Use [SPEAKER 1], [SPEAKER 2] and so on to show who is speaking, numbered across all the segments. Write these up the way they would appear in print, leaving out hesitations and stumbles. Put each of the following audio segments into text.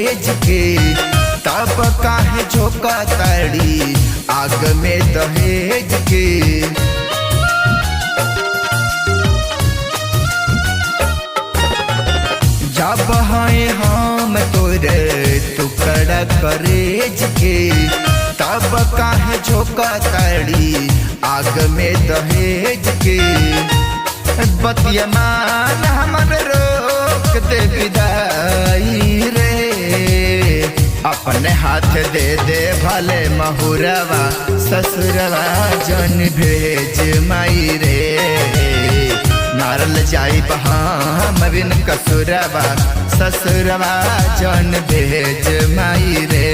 [SPEAKER 1] दहेज के तब काहे झोंका ताड़ी आग में दहेज के। जब हैं हम तोरे टुकड़ा करेज के तब काहे झोंका ताड़ी आग में दहेज के। बतिया मान हमर रोक दे विदाई रे, अपने हाथ दे दे भले महुरवा ससुरवा जन भेज माई रे। मारल जाई हम बिन कसुरवा ससुरवा जन भेज माई रे।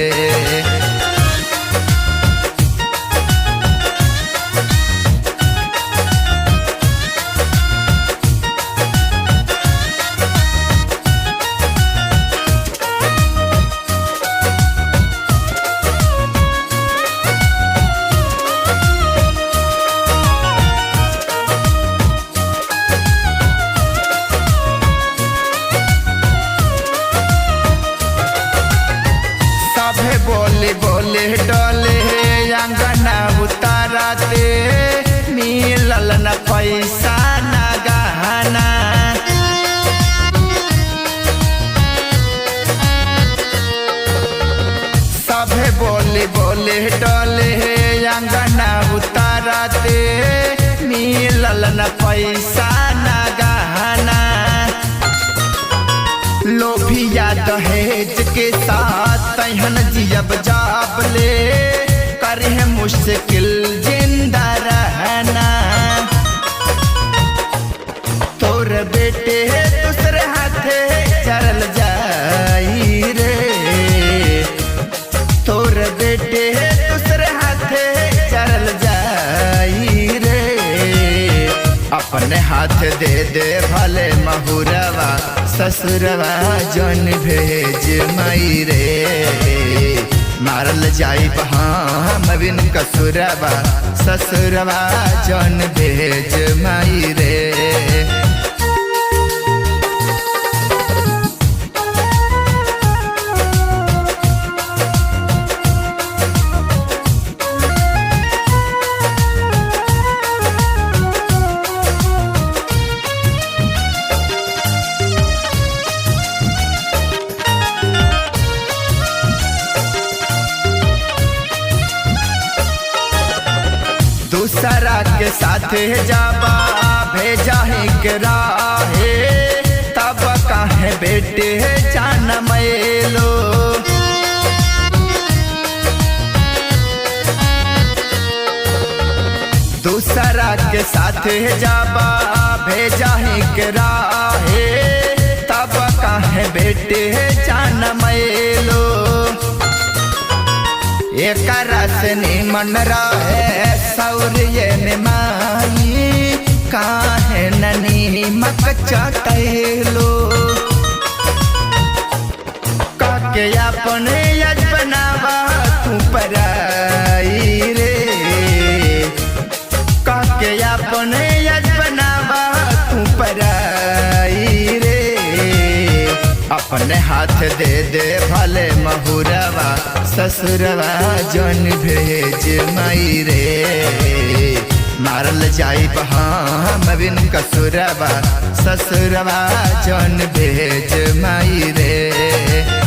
[SPEAKER 1] बोले बोले डोले अंगना उताराते मिलल न पैसा न गहना। सभे बोले बोले डोले अंगना उताराते मिलल न पैसा न गहना। लोभिया दहेज के साथ तहन जियब जाब ले करे मुश्किल जिंदा रहना। तोर बेटे दूसरे हाथे चल जाई रे, तोर बेटे दूसरे हाथे चल जाई रे। अपने हाथ दे दे भले महुरवा ससुरवा जन भेज माई रे। मारल जाई हम बिन कसुरवा ससुरवा जन भेज माई रे। दूसरा के साथे जाबा भेजा है के राहे तब काहे बेटे जान मैलो। दूसरा के साथे जाबा भेजा है के राहे तब काहे बेटे जान मैलो। एक रस निमन रहे सौर्य में माई काहे नीमक चटैलो। काके अपने यज बनावा तू पराई रे, काके अपने यज बनावा तू पराई रे। अपने हाथ दे दे भले महुरवा ससुरवा जन भेज माई रे। मारल जाई हम बिन कसुरवा ससुरवा जन भेज माई रे।